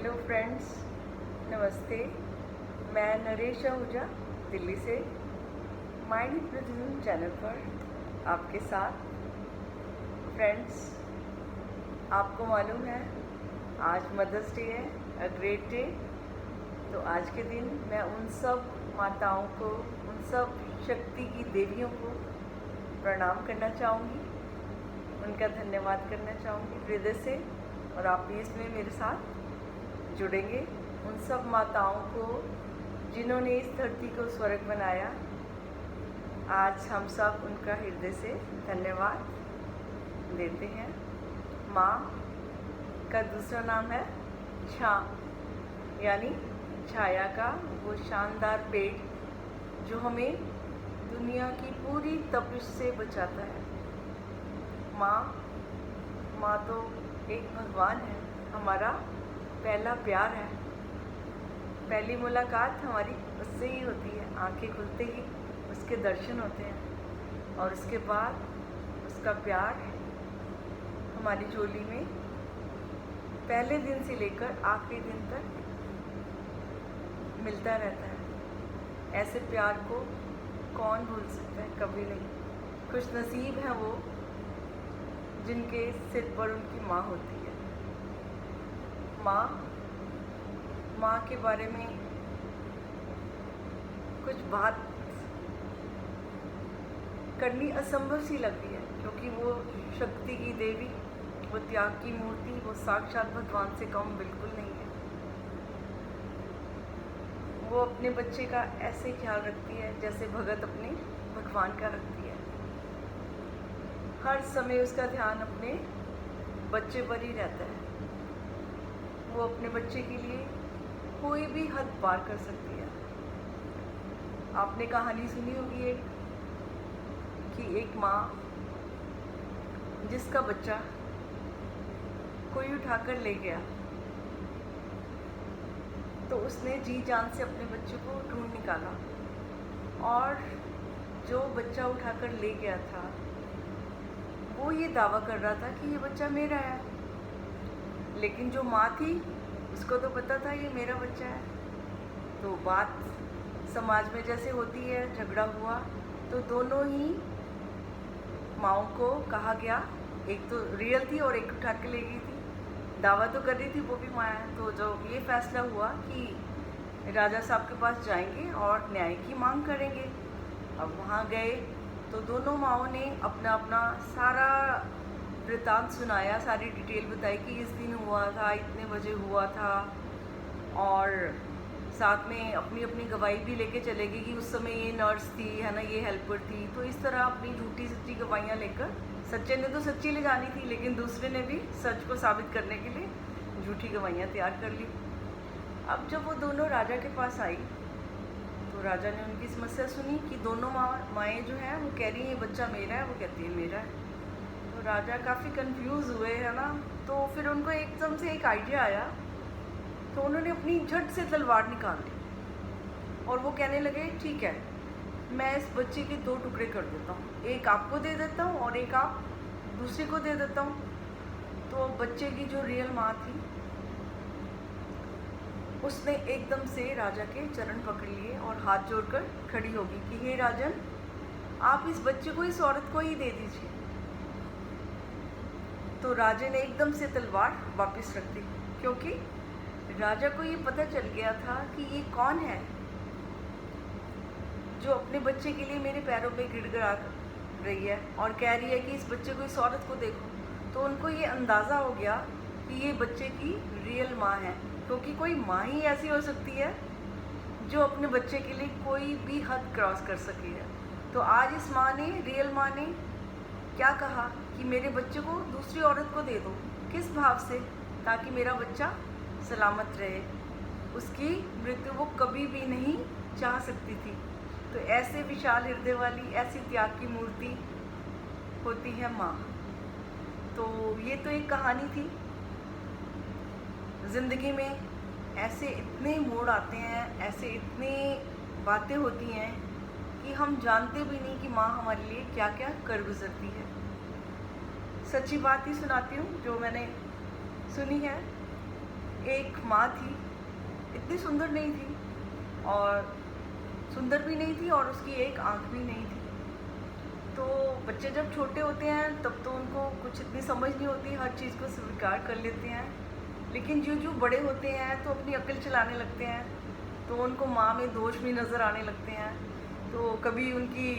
Hello friends, नमस्ते। मैं नरेश आहूजा दिल्ली से माइंड हिप्नोटिज्म चैनल पर आपके साथ। फ्रेंड्स, आपको मालूम है आज मदर्स डे है, अ ग्रेट डे। तो आज के दिन मैं उन सब माताओं को, उन सब शक्ति की देवियों को प्रणाम करना चाहूँगी, उनका धन्यवाद करना चाहूँगी हृदय से। और आप भी इसमें मेरे साथ जुड़ेंगे। उन सब माताओं को जिन्होंने इस धरती को स्वर्ग बनाया, आज हम सब उनका हृदय से धन्यवाद देते हैं। माँ का दूसरा नाम है छा, यानी छाया का वो शानदार पेड़ जो हमें दुनिया की पूरी तपिश से बचाता है। माँ तो एक भगवान है, हमारा पहला प्यार है। पहली मुलाकात हमारी उससे ही होती है, आंखें खुलते ही उसके दर्शन होते हैं और उसके बाद उसका प्यार हमारी झोली में पहले दिन से लेकर आखिरी दिन तक मिलता रहता है। ऐसे प्यार को कौन भूल सकता है, कभी नहीं। खुशनसीब हैं वो जिनके सिर पर उनकी माँ होती है। माँ के बारे में कुछ बात करनी असंभव सी लग रही है, क्योंकि वो शक्ति की देवी, वो त्याग की मूर्ति, वो साक्षात भगवान से कम बिल्कुल नहीं है। वो अपने बच्चे का ऐसे ख्याल रखती है जैसे भगत अपने भगवान का रखती है। हर समय उसका ध्यान अपने बच्चे पर ही रहता है। वो अपने बच्चे के लिए कोई भी हद पार कर सकती है। आपने कहानी सुनी होगी एक माँ जिसका बच्चा कोई उठाकर ले गया, तो उसने जी जान से अपने बच्चे को ढूंढ निकाला, और जो बच्चा उठाकर ले गया था वो ये दावा कर रहा था कि ये बच्चा मेरा है। लेकिन जो माँ थी उसको तो पता था ये मेरा बच्चा है। तो बात समाज में जैसे होती है, झगड़ा हुआ तो दोनों ही माँओं को कहा गया, एक तो रियल थी और एक उठा के ले गई थी। दावा तो कर रही थी वो भी माँ है। तो जब ये फैसला हुआ कि राजा साहब के पास जाएंगे और न्याय की मांग करेंगे, अब वहाँ गए तो दोनों माँओं ने अपना अपना सारा वृतांत सुनाया, सारी डिटेल बताई कि इस दिन हुआ था, इतने बजे हुआ था, और साथ में अपनी अपनी गवाही भी लेके चले गई कि उस समय ये नर्स थी, है ना, ये हेल्पर थी। तो इस तरह अपनी झूठी सच्ची गवाहियाँ लेकर, सच्चे ने तो सच्ची ले जानी थी, लेकिन दूसरे ने भी सच को साबित करने के लिए झूठी गवाहियाँ तैयार कर ली। अब जब वो दोनों राजा के पास आई तो राजा ने उनकी समस्या सुनी कि दोनों माएँ जो हैं वो कह रही हैं ये बच्चा मेरा है, वो कहती है मेरा है। तो राजा काफ़ी कंफ्यूज हुए, है ना। तो फिर उनको एकदम से एक आइडिया आया, तो उन्होंने अपनी झट से तलवार निकाल ली और वो कहने लगे ठीक है, मैं इस बच्चे के 2 टुकड़े कर देता हूँ, एक आपको दे देता हूँ और एक आप दूसरे को दे देता हूँ। तो बच्चे की जो रियल माँ थी उसने एकदम से राजा के चरण पकड़ लिए और हाथ जोड़कर खड़ी होगी कि हे राजन, आप इस बच्चे को इस औरत को ही दे दीजिए। तो राजा ने एकदम से तलवार वापस रख दी, क्योंकि राजा को ये पता चल गया था कि ये कौन है जो अपने बच्चे के लिए मेरे पैरों पे गिड़गिड़ा रही है और कह रही है कि इस बच्चे को, इस औरत को देखो। तो उनको ये अंदाज़ा हो गया कि ये बच्चे की रियल माँ है, क्योंकि कोई माँ ही ऐसी हो सकती है जो अपने बच्चे के लिए कोई भी हद क्रॉस कर सकी है। तो आज इस माँ ने, रियल माँ ने क्या कहा कि मेरे बच्चे को दूसरी औरत को दे दो। किस भाव से? ताकि मेरा बच्चा सलामत रहे। उसकी मृत्यु वो कभी भी नहीं चाह सकती थी। तो ऐसे विशाल हृदय वाली, ऐसी त्याग की मूर्ति होती है माँ। तो ये तो एक कहानी थी। ज़िंदगी में ऐसे इतने मोड़ आते हैं, ऐसे इतनी बातें होती हैं कि हम जानते भी नहीं कि माँ हमारे लिए क्या क्या कर गुजरती है। सच्ची बात ही सुनाती हूँ जो मैंने सुनी है। एक माँ थी, इतनी सुंदर नहीं थी और सुंदर भी नहीं थी और उसकी एक आँख भी नहीं थी। तो बच्चे जब छोटे होते हैं तब तो उनको कुछ इतनी समझ नहीं होती, हर चीज़ को स्वीकार कर लेते हैं। लेकिन जो बड़े होते हैं तो अपनी अक्ल चलाने लगते हैं, तो उनको माँ में दोष भी नज़र आने लगते हैं। तो कभी उनकी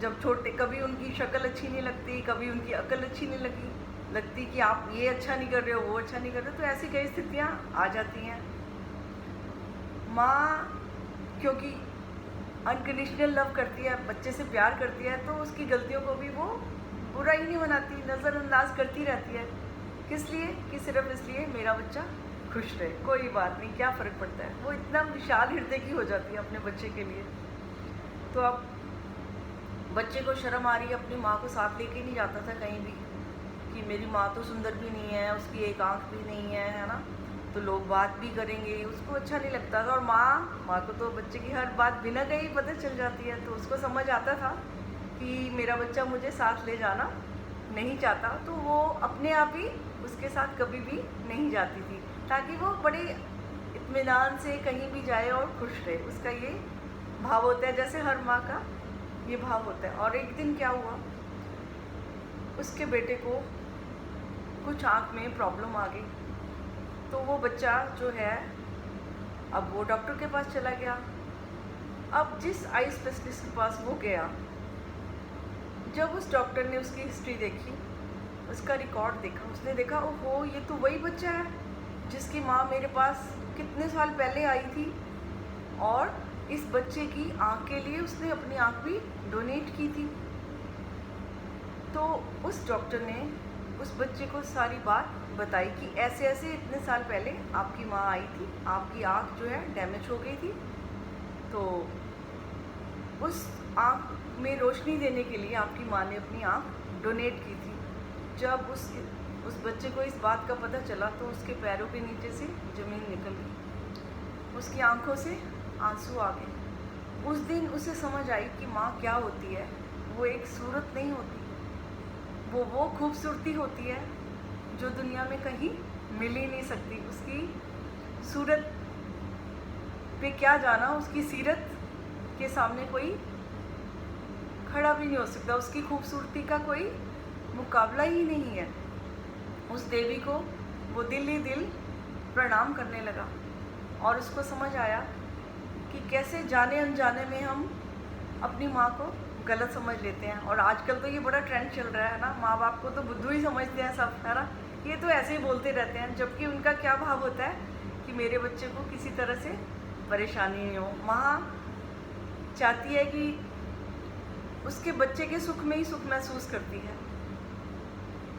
जब छोटे कभी उनकी शक्ल अच्छी नहीं लगती, कभी उनकी अक्ल अच्छी नहीं लगती कि आप ये अच्छा नहीं कर रहे हो, वो अच्छा नहीं कर रहे हो। तो ऐसी कई स्थितियाँ आ जाती हैं। माँ क्योंकि अनकंडीशनल लव करती है, बच्चे से प्यार करती है, तो उसकी गलतियों को भी वो बुरा ही नहीं मनाती, नज़रअंदाज करती रहती है। किस लिए? कि सिर्फ इसलिए मेरा बच्चा खुश रहे, कोई बात नहीं, क्या फ़र्क पड़ता है। वो इतना विशाल हृदय की हो जाती है अपने बच्चे के लिए। तो अब बच्चे को शर्म आ रही है, अपनी माँ को साथ लेके नहीं जाता था कहीं भी कि मेरी माँ तो सुंदर भी नहीं है, उसकी एक आँख भी नहीं है ना, तो लोग बात भी करेंगे, उसको अच्छा नहीं लगता था। और माँ को तो बच्चे की हर बात बिना कहीं पता चल जाती है, तो उसको समझ आता था कि मेरा बच्चा मुझे साथ ले जाना नहीं चाहता, तो वो अपने आप ही उसके साथ कभी भी नहीं जाती थी, ताकि वो बड़े इत्मीनान से कहीं भी जाए और खुश रहे। उसका ये भाव होता है, जैसे हर माँ का ये भाव होता है। और एक दिन क्या हुआ, उसके बेटे को कुछ आँख में प्रॉब्लम आ गई, तो वो बच्चा जो है अब वो डॉक्टर के पास चला गया। अब जिस आई स्पेशलिस्ट के पास वो गया, जब उस डॉक्टर ने उसकी हिस्ट्री देखी, उसका रिकॉर्ड देखा, उसने देखा ओहो ये तो वही बच्चा है जिसकी माँ मेरे पास कितने साल पहले आई थी, और इस बच्चे की आँख के लिए उसने अपनी आँख भी डोनेट की थी। तो उस डॉक्टर ने उस बच्चे को सारी बात बताई कि ऐसे ऐसे इतने साल पहले आपकी माँ आई थी, आपकी आँख जो है डैमेज हो गई थी, तो उस आँख में रोशनी देने के लिए आपकी माँ ने अपनी आँख डोनेट की थी। जब उस बच्चे को इस बात का पता चला तो उसके पैरों के नीचे से ज़मीन निकल गई, उसकी आँखों से आंसू आ गए। उस दिन उसे समझ आई कि माँ क्या होती है। वो एक सूरत नहीं होती, वो खूबसूरती होती है जो दुनिया में कहीं मिल ही नहीं सकती। उसकी सूरत पे क्या जाना, उसकी सीरत के सामने कोई खड़ा भी नहीं हो सकता, उसकी खूबसूरती का कोई मुकाबला ही नहीं है। उस देवी को वो दिल ही दिल प्रणाम करने लगा और उसको समझ आया कि कैसे जाने अनजाने में हम अपनी माँ को गलत समझ लेते हैं। और आजकल तो ये बड़ा ट्रेंड चल रहा है ना, माँ बाप को तो बुद्धू ही समझते हैं सब, है ना, ये तो ऐसे ही बोलते रहते हैं, जबकि उनका क्या भाव होता है कि मेरे बच्चे को किसी तरह से परेशानी नहीं हो। माँ चाहती है कि उसके बच्चे के सुख में ही सुख महसूस करती है,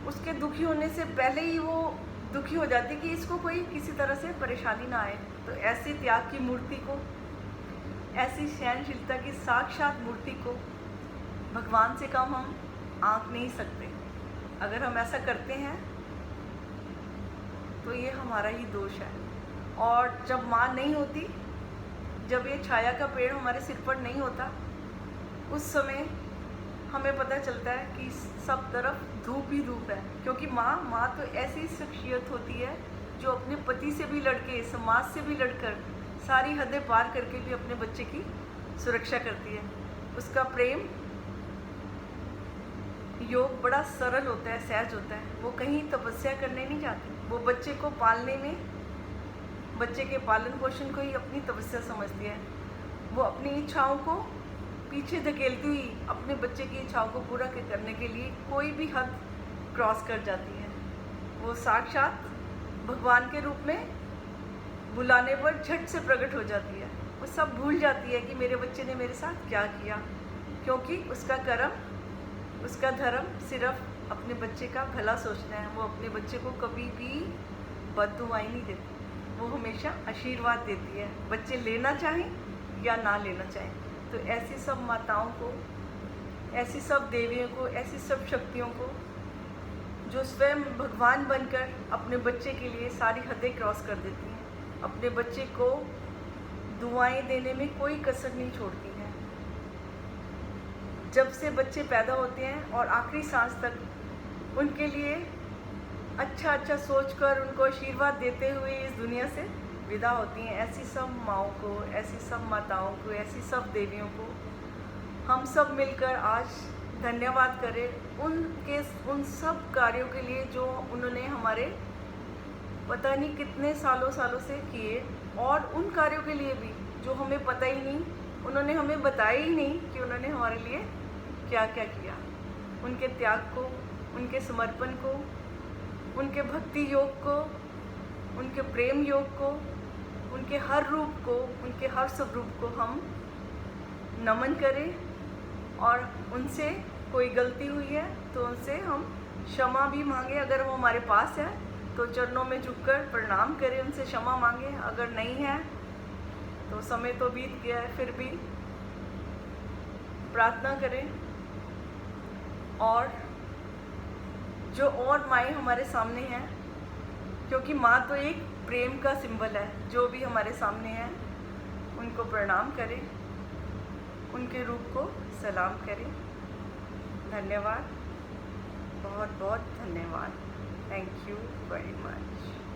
उसके दुखी होने से पहले ही वो दुखी हो जाती है कि इसको कोई किसी तरह से परेशानी ना आए। तो ऐसी त्याग की मूर्ति को, ऐसी सहनशीलता की साक्षात मूर्ति को भगवान से कम हम आंक नहीं सकते। अगर हम ऐसा करते हैं तो ये हमारा ही दोष है। और जब माँ नहीं होती, जब ये छाया का पेड़ हमारे सिर पर नहीं होता, उस समय हमें पता चलता है कि सब तरफ धूप ही धूप है। क्योंकि माँ तो ऐसी शख्सियत होती है जो अपने पति से भी लड़के, समाज से भी लड़कर, सारी हदें पार करके भी अपने बच्चे की सुरक्षा करती है। उसका प्रेम योग बड़ा सरल होता है, सहज होता है। वो कहीं तपस्या करने नहीं जाती, वो बच्चे को पालने में, बच्चे के पालन पोषण को ही अपनी तपस्या समझती है। वो अपनी इच्छाओं को पीछे धकेलती हुई अपने बच्चे की इच्छाओं को पूरा करने के लिए कोई भी हद क्रॉस कर जाती है। वो साक्षात भगवान के रूप में बुलाने पर झट से प्रकट हो जाती है। वो सब भूल जाती है कि मेरे बच्चे ने मेरे साथ क्या किया, क्योंकि उसका कर्म, उसका धर्म सिर्फ अपने बच्चे का भला सोचना है। वो अपने बच्चे को कभी भी बद्दुआएं नहीं देती, वो हमेशा आशीर्वाद देती है, बच्चे लेना चाहें या ना लेना चाहें। तो ऐसी सब माताओं को, ऐसी सब देवियों को, ऐसी सब शक्तियों को जो स्वयं भगवान बनकर अपने बच्चे के लिए सारी हदें क्रॉस कर देती हैं, अपने बच्चे को दुआएं देने में कोई कसर नहीं छोड़ती हैं। जब से बच्चे पैदा होते हैं और आखिरी सांस तक उनके लिए अच्छा अच्छा सोचकर उनको आशीर्वाद देते हुए इस दुनिया से विदा होती हैं। ऐसी सब माँओं को, ऐसी सब माताओं को, ऐसी सब देवियों को हम सब मिलकर आज धन्यवाद करें उन सब कार्यों के लिए जो उन्होंने हमारे पता नहीं कितने सालों से किए, और उन कार्यों के लिए भी जो हमें पता ही नहीं, उन्होंने हमें बताया ही नहीं कि उन्होंने हमारे लिए क्या क्या किया। उनके त्याग को, उनके समर्पण को, उनके भक्ति योग को, उनके प्रेम योग को, उनके हर रूप को, उनके हर स्वरूप को हम नमन करें। और उनसे कोई गलती हुई है तो उनसे हम क्षमा भी मांगे। अगर वो हमारे पास है तो चरणों में झुककर प्रणाम करें, उनसे क्षमा मांगे। अगर नहीं है तो समय तो बीत गया है, फिर भी प्रार्थना करें। और जो और माएँ हमारे सामने हैं, क्योंकि माँ तो एक प्रेम का सिंबल है, जो भी हमारे सामने है उनको प्रणाम करें, उनके रूप को सलाम करें। धन्यवाद, बहुत बहुत धन्यवाद। Thank you very much.